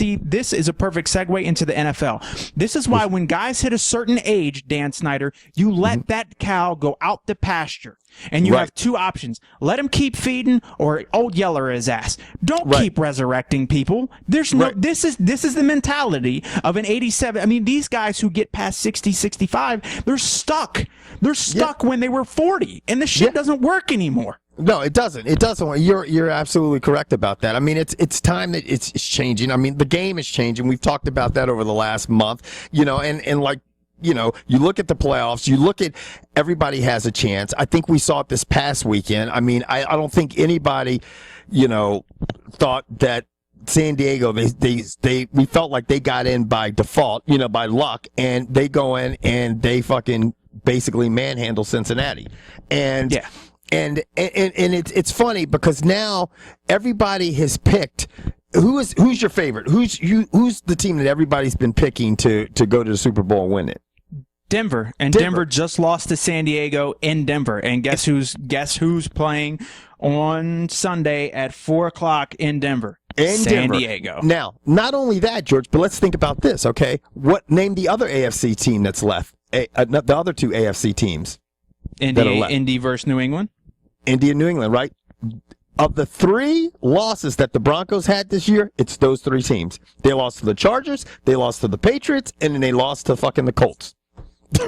Steve, this is a perfect segue into the NFL. This is why when guys hit a certain age, Dan Snyder, you let that cow go out the pasture. And you have two options. Let him keep feeding or old yeller his ass. Don't keep resurrecting people. There's no this is the mentality of an 87. I mean, these guys who get past 60, 65, they're stuck. They're stuck when they were 40, and the shit doesn't work anymore. No, it doesn't. It doesn't. You're absolutely correct about that. I mean, it's time that it's changing. I mean, the game is changing. We've talked about that over the last month, and like, you look at the playoffs, you look at everybody has a chance. I think we saw it this past weekend. I mean, I don't think anybody, thought that San Diego, we felt like they got in by default, by luck, and they go in and they fucking basically manhandle Cincinnati. And it's funny because now everybody has picked who's your favorite? Who's the team that everybody's been picking to go to the Super Bowl and win it? Denver. Denver just lost to San Diego in Denver. And guess who's playing on Sunday at 4:00 in Denver? San Diego. Now, not only that, George, but let's think about this, okay? Name the other AFC team that's left. The other two AFC teams. Indy versus New England. Indy and New England, right? Of the three losses that the Broncos had this year, it's those three teams. They lost to the Chargers, they lost to the Patriots, and then they lost to fucking the Colts.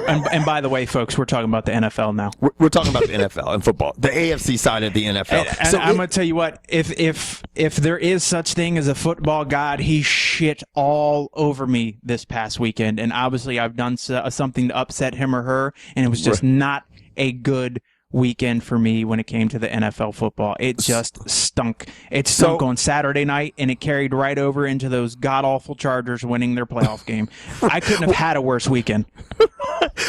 And by the way, folks, we're talking about the NFL now. We're talking about the NFL and football, the AFC side of the NFL. And so I'm going to tell you what, if there is such thing as a football god, he shit all over me this past weekend. And obviously I've done something to upset him or her, and it was just not a good weekend for me when it came to the NFL football. It just stunk. It stunk on Saturday night, and it carried right over into those god-awful Chargers winning their playoff game. I couldn't have had a worse weekend.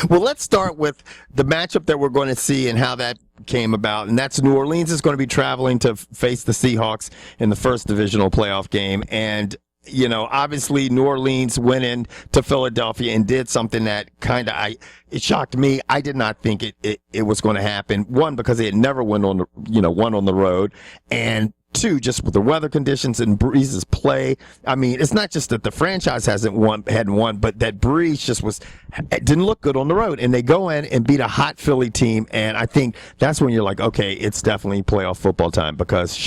Well, let's start with the matchup that we're going to see and how that came about, and that's New Orleans is going to be traveling to face the Seahawks in the first divisional playoff game. And obviously New Orleans went in to Philadelphia and did something that it shocked me. I did not think it was going to happen. One, because they had never won on the road, and two, just with the weather conditions and Brees' play. I mean, it's not just that the franchise hadn't won, but that Brees didn't look good on the road. And they go in and beat a hot Philly team, and I think that's when you're like, okay, it's definitely playoff football time, because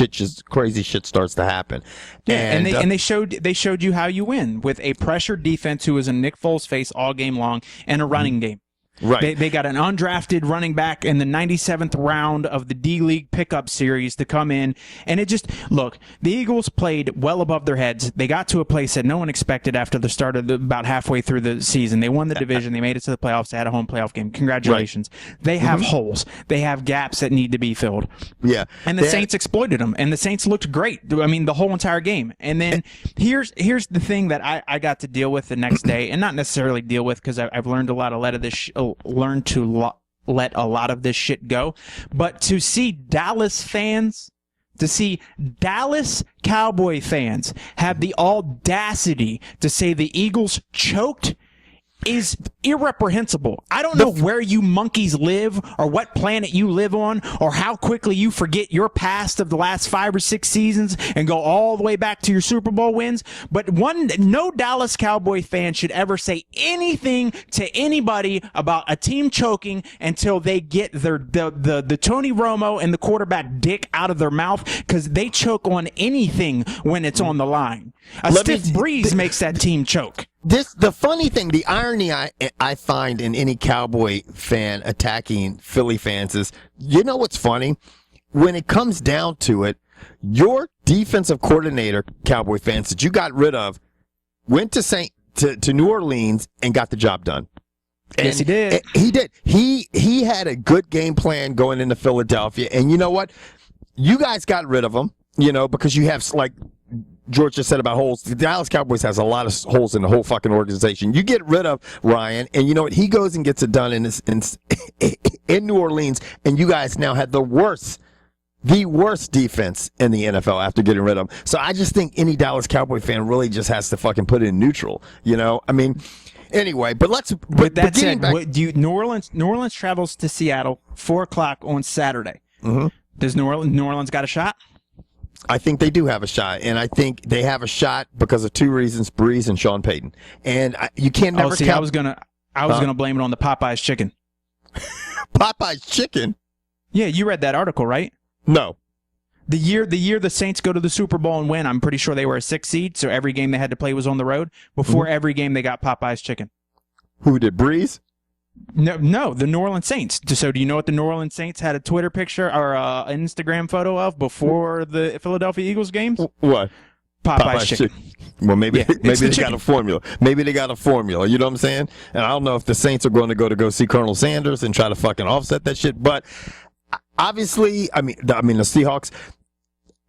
crazy shit starts to happen. Yeah, and they showed you how you win with a pressured defense who was in Nick Foles' face all game long and a running game. Right. They got an undrafted running back in the 97th round of the D-League pickup series to come in. And the Eagles played well above their heads. They got to a place that no one expected after the start of about halfway through the season. They won the division. They made it to the playoffs. They had a home playoff game. Congratulations. Right. They have holes. They have gaps that need to be filled. Yeah. And the Saints exploited them. And the Saints looked great. I mean, the whole entire game. And then here's the thing that I got to deal with the next day, and not necessarily deal with because I've learned a lot of this learn to let a lot of this shit go. But to see Dallas Cowboy fans have the audacity to say the Eagles choked is irreprehensible. I don't know where you monkeys live or what planet you live on or how quickly you forget your past of the last 5 or 6 seasons and go all the way back to your Super Bowl wins. But no Dallas Cowboy fan should ever say anything to anybody about a team choking until they get the Tony Romo and the quarterback dick out of their mouth, because they choke on anything when it's on the line. A stiff breeze makes that team choke. The funny thing, the irony I find in any Cowboy fan attacking Philly fans is, what's funny? When it comes down to it, your defensive coordinator, Cowboy fans, that you got rid of, went to New Orleans and got the job done. And yes, he did. He did. He had a good game plan going into Philadelphia, and you know what? You guys got rid of him, because you have, like George just said about holes. The Dallas Cowboys has a lot of holes in the whole fucking organization. You get rid of Ryan, and you know what? He goes and gets it done in New Orleans, and you guys now have the worst defense in the NFL after getting rid of him. So I just think any Dallas Cowboy fan really just has to fucking put it in neutral. I mean, anyway, but New Orleans travels to Seattle 4:00 on Saturday. Mm-hmm. Does New Orleans got a shot? I think they do have a shot, and I think they have a shot because of two reasons: Brees and Sean Payton. And you can't never. count. I was gonna blame it on the Popeyes chicken. Popeyes chicken. Yeah, you read that article, right? No. The year the Saints go to the Super Bowl and win, I'm pretty sure they were a 6 seed, so every game they had to play was on the road. Before every game, they got Popeyes chicken. Who did, Brees? No, the New Orleans Saints. So do you know what the New Orleans Saints had a Twitter picture or an Instagram photo of before the Philadelphia Eagles games? What? Popeyes chicken. Well, maybe they chicken. got a formula. Maybe they got a formula. You know what I'm saying? And I don't know if the Saints are going to go see Colonel Sanders and try to fucking offset that shit. But obviously, I mean the Seahawks.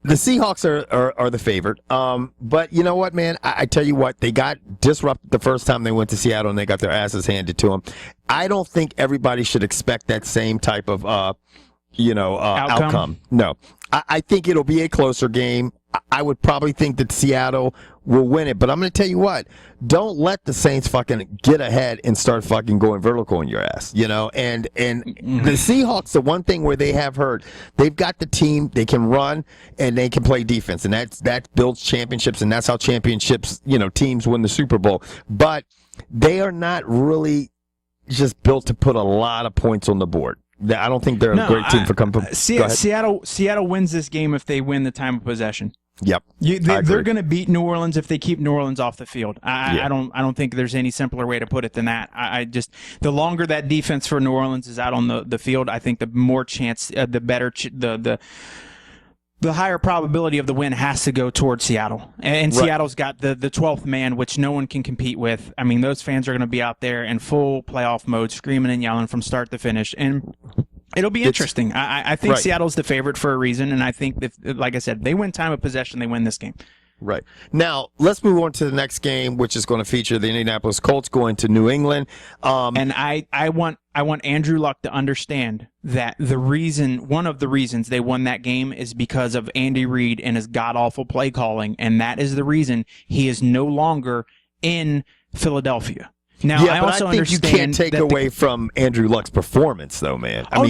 The Seahawks are the favorite. But you know what, man? I tell you what, they got disrupted the first time they went to Seattle and they got their asses handed to them. I don't think everybody should expect that same type of, outcome. No. I think it'll be a closer game. I would probably think that Seattle will win it, but I'm going to tell you what, don't let the Saints fucking get ahead and start fucking going vertical in your ass, and the Seahawks, the one thing where they have hurt, they've got the team, they can run and they can play defense, and that builds championships, and that's how championships, teams win the Super Bowl, but they are not really just built to put a lot of points on the board. I don't think they're a great team for coming. Seattle wins this game if they win the time of possession. Yep, they're going to beat New Orleans if they keep New Orleans off the field. I don't think there's any simpler way to put it than that. I just the longer that defense for New Orleans is out on the field, I think the more chance, the better, the higher probability of the win has to go towards Seattle. And right. Seattle's got the 12th man, which no one can compete with. I mean, those fans are going to be out there in full playoff mode, screaming and yelling from start to finish. And it'll be interesting. I think right. Seattle's the favorite for a reason. And I think, like I said, they win time of possession, they win this game. Right. Now, let's move on to the next game, which is going to feature the Indianapolis Colts going to New England. And I want Andrew Luck to understand that one of the reasons they won that game is because of Andy Reid and his god-awful play calling, and that is the reason he is no longer in Philadelphia. Now, I also think you can't take away from Andrew Luck's performance, though, man. No,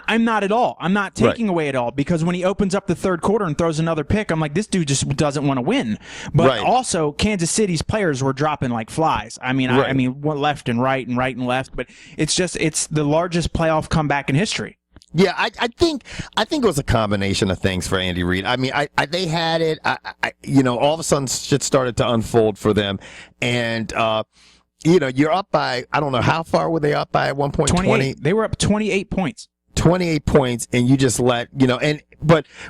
I'm not at all. I'm not taking away at all, because when he opens up the third quarter and throws another pick, I'm like, this dude just doesn't want to win. But also, Kansas City's players were dropping like flies. I mean, left and right and right and left. But it's the largest playoff comeback in history. Yeah, I think it was a combination of things for Andy Reid. I mean, they had it. All of a sudden, shit started to unfold for them, and. You're up by, I don't know, how far were they up by at one point? 20. They were up 28 points. 28 points, and you just but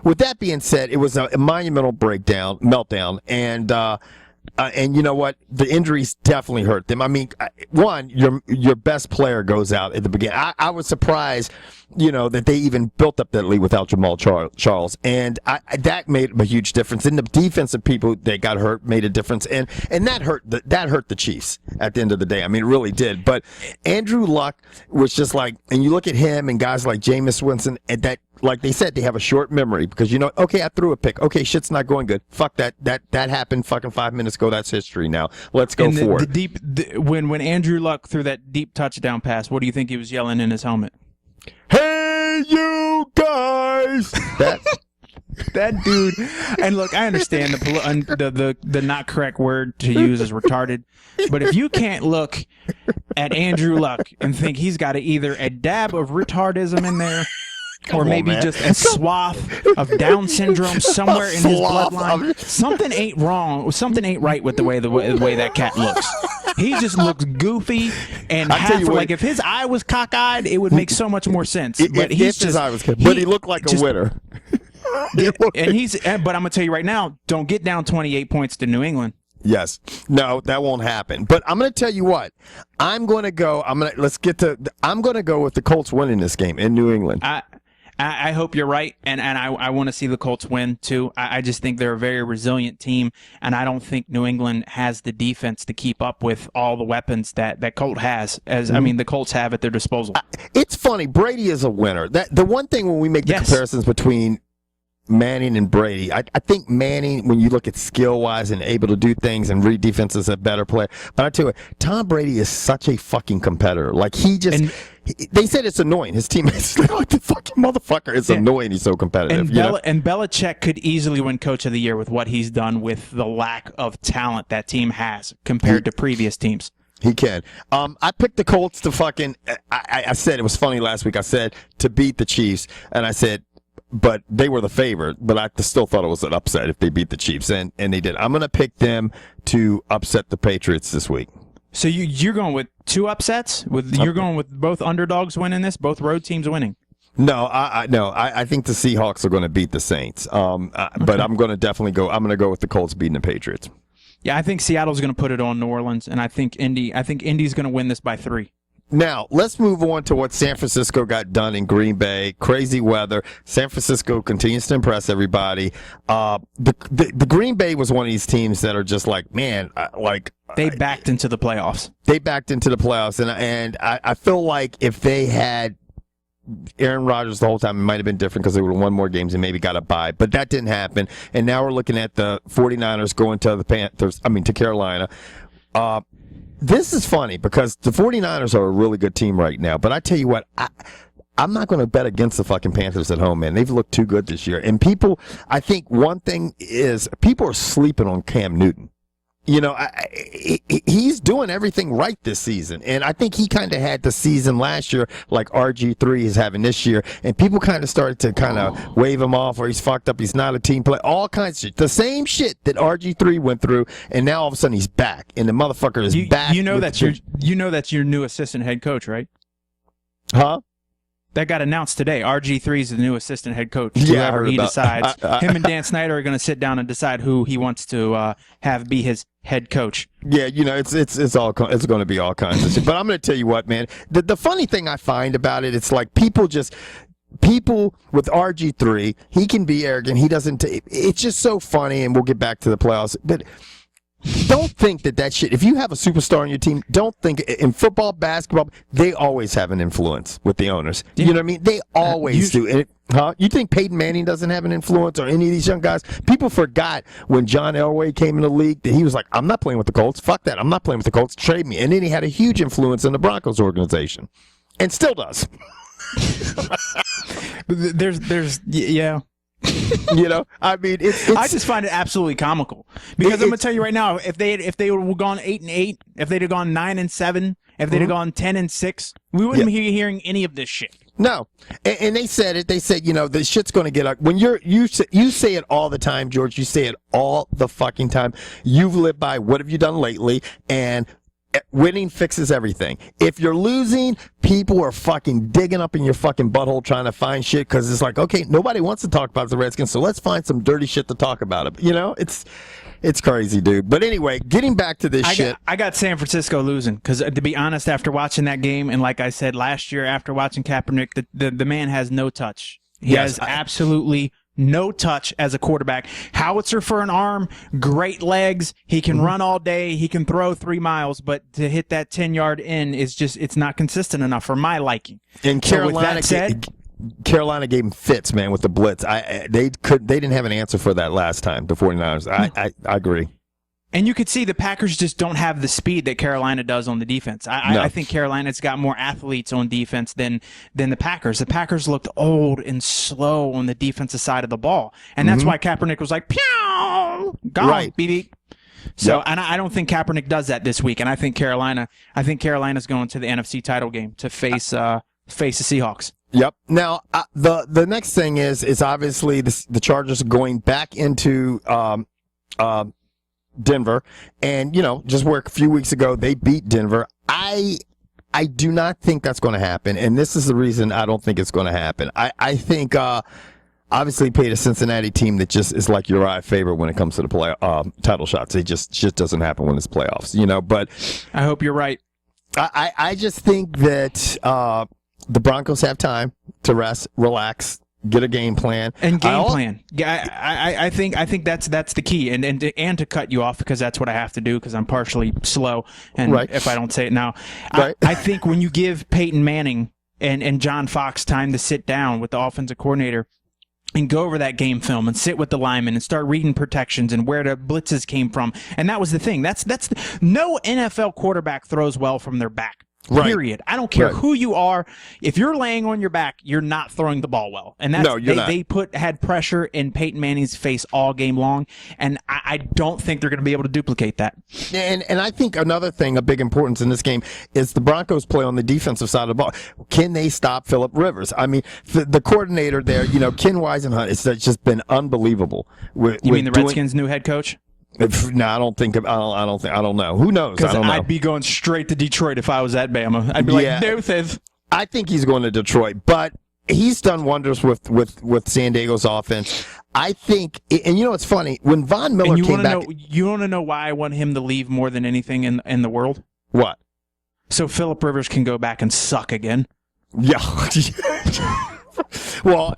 with that being said, it was a monumental meltdown, and you know what? The injuries definitely hurt them. I mean, one, your best player goes out at the beginning. I was surprised, that they even built up that lead without Jamal Charles, and that made a huge difference. And the defensive people that got hurt made a difference, and that hurt the Chiefs at the end of the day. I mean, it really did. But Andrew Luck was just like, and you look at him and guys like Jameis Winston, and that. Like they said, they have a short memory because, okay, I threw a pick. Okay, shit's not going good. Fuck that. That happened fucking 5 minutes ago. That's history now. Let's go forward. When Andrew Luck threw that deep touchdown pass, what do you think he was yelling in his helmet? Hey, you guys! That dude. And look, I understand the not correct word to use is retarded. But if you can't look at Andrew Luck and think he's got either a dab of retardism in there, or maybe just a swath of Down syndrome somewhere in his bloodline. Something ain't wrong. Something ain't right with the way that cat looks. He just looks goofy and if his eye was cockeyed, it would make so much more sense. But his eye was, but he looked like a winner. But I'm gonna tell you right now, don't get down 28 points to New England. Yes. No, that won't happen. But I'm going to tell you what. I'm going to go with the Colts winning this game in New England. I hope you're right, and I want to see the Colts win, too. I just think they're a very resilient team, and I don't think New England has the defense to keep up with all the weapons that Colt has. The Colts have at their disposal. It's funny. Brady is a winner. The one thing when we make the comparisons between Manning and Brady. I think Manning, when you look at skill-wise and able to do things and read defenses, a better player. But I tell you what, Tom Brady is such a fucking competitor. Like, they said it's annoying. His teammates, they're like, the fucking motherfucker. It's annoying. He's so competitive. And Belichick could easily win Coach of the Year with what he's done with the lack of talent that team has compared to previous teams. He can. I picked the Colts to fucking. I said it was funny last week. I said to beat the Chiefs, and I said, but they were the favorite. But I still thought it was an upset if they beat the Chiefs, and they did. I'm gonna pick them to upset the Patriots this week. So you're going with two upsets? You're going with both underdogs winning this, both road teams winning? No, I think the Seahawks are going to beat the Saints. But I'm going to definitely go. I'm going to go with the Colts beating the Patriots. Yeah, I think Seattle's going to put it on New Orleans, and I think Indy's going to win this by 3. Now, let's move on to what San Francisco got done in Green Bay. Crazy weather. San Francisco continues to impress everybody. The Green Bay was one of these teams that are just like, man, they backed into the playoffs. They backed into the playoffs, and I feel like if they had Aaron Rodgers the whole time, it might have been different because they would have won more games and maybe got a bye. But that didn't happen. And now we're looking at the 49ers going to the Panthers, to Carolina. This is funny because the 49ers are a really good team right now. But I tell you what, I'm not going to bet against the fucking Panthers at home, man. They've looked too good this year. And I think one thing is people are sleeping on Cam Newton. He's doing everything right this season. And I think he kind of had the season last year like RG3 is having this year. And people kind of started to kind of wave him off or he's fucked up. He's not a team player. All kinds of shit. The same shit that RG3 went through. And now all of a sudden he's back. And the motherfucker is back. That's your new assistant head coach, right? Huh? That got announced today. RG3 is the new assistant head coach. Yeah, Whoever he decides. Him and Dan Snyder are going to sit down and decide who he wants to have be his head coach. Yeah, it's going to be all kinds of shit. But I'm going to tell you what, man. The funny thing I find about it, it's like people with RG3, he can be arrogant. He doesn't. It's just so funny, and we'll get back to the playoffs. But don't think that shit. If you have a superstar on your team, don't think in football, basketball, they always have an influence with the owners. Yeah. You know what I mean? They always do. And you think Peyton Manning doesn't have an influence or any of these young guys? People forgot when John Elway came in the league that he was like, I'm not playing with the Colts. Fuck that. I'm not playing with the Colts. Trade me. And then he had a huge influence in the Broncos organization and still does. Yeah. It's I just find it absolutely comical because I'm gonna tell you right now, if they would have gone 8-8, if they'd have gone 9-7, if they'd have gone 10-6, we wouldn't be hearing any of this shit. No, and they said it. They said, the shit's going to get up. When you say it all the time, George. You say it all the fucking time. You've lived by what have you done lately, and winning fixes everything. If you're losing, people are fucking digging up in your fucking butthole trying to find shit because it's like, okay, nobody wants to talk about the Redskins, so let's find some dirty shit to talk about it. It's crazy, dude. But anyway, getting back to this shit. I got San Francisco losing because, to be honest, after watching that game, and like I said last year after watching Kaepernick, the man has no touch. He has absolutely no touch as a quarterback. Howitzer for an arm, great legs. He can run all day. He can throw 3 miles, but to hit that 10-yard in is just, it's not consistent enough for my liking. And Carolina, Carolina gave him fits, man, with the blitz. They didn't have an answer for that last time, the 49ers. I agree. And you could see the Packers just don't have the speed that Carolina does on the defense. I think Carolina's got more athletes on defense than the Packers. The Packers looked old and slow on the defensive side of the ball. And that's why Kaepernick was like, pew, gone, right. beep. So, and I don't think Kaepernick does that this week. And I think Carolina's going to the NFC title game to face the Seahawks. Yep. Now, the next thing is obviously the Chargers are going back into Denver, and just where a few weeks ago they beat Denver. I do not think that's going to happen, and this is the reason I don't think it's going to happen. I think obviously played a Cincinnati team that just is like Uriah favorite when it comes to the title shots. It just doesn't happen when it's playoffs, But I hope you're right. I just think that the Broncos have time to rest, relax, get a game plan plan. Yeah, I think that's the key, and to cut you off because that's what I have to do because I'm partially slow, and if I don't say it now, I think when you give Peyton Manning and John Fox time to sit down with the offensive coordinator, and go over that game film and sit with the linemen and start reading protections and where the blitzes came from. And that was the thing. No NFL quarterback throws well from their back. Right. Period. I don't care Right. who you are. If you're laying on your back, you're not throwing the ball well. And that's, No, you're not. They had pressure in Peyton Manning's face all game long, and I don't think they're going to be able to duplicate that. And I think another thing, a big importance in this game, is the Broncos play on the defensive side of the ball. Can they stop Phillip Rivers? I mean, the coordinator there, Ken Wisenhunt, it's just been unbelievable. You mean the Redskins' new head coach? No, I don't know. Who knows? I Because don't know. I'd be going straight to Detroit if I was at Bama. I'd be like, no, Thiv. I think he's going to Detroit, but he's done wonders with San Diego's offense. I think, and it's funny, when Von Miller came back. You want to know why I want him to leave more than anything in the world? What? So Phillip Rivers can go back and suck again. Yeah. Well,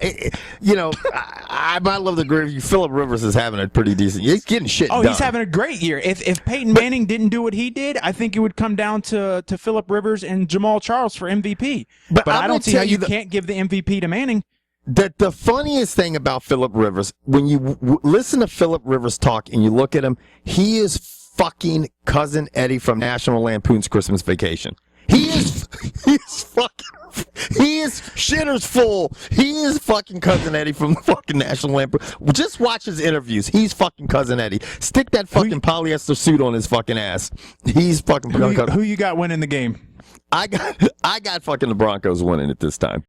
I might love to agree with you. Phillip Rivers is having a pretty decent. He's getting shit done. He's having a great year. If Peyton Manning didn't do what he did, I think it would come down to Phillip Rivers and Jamal Charles for MVP. But I don't see how you can't give the MVP to Manning. The funniest thing about Phillip Rivers, when you listen to Phillip Rivers talk and you look at him, he is fucking Cousin Eddie from National Lampoon's Christmas Vacation. He is shitter's full. He is fucking Cousin Eddie from the fucking National Lampoon. Just watch his interviews. He's fucking Cousin Eddie. Stick that fucking polyester suit on his fucking ass. He's fucking. Who you got winning the game? I got fucking the Broncos winning it this time.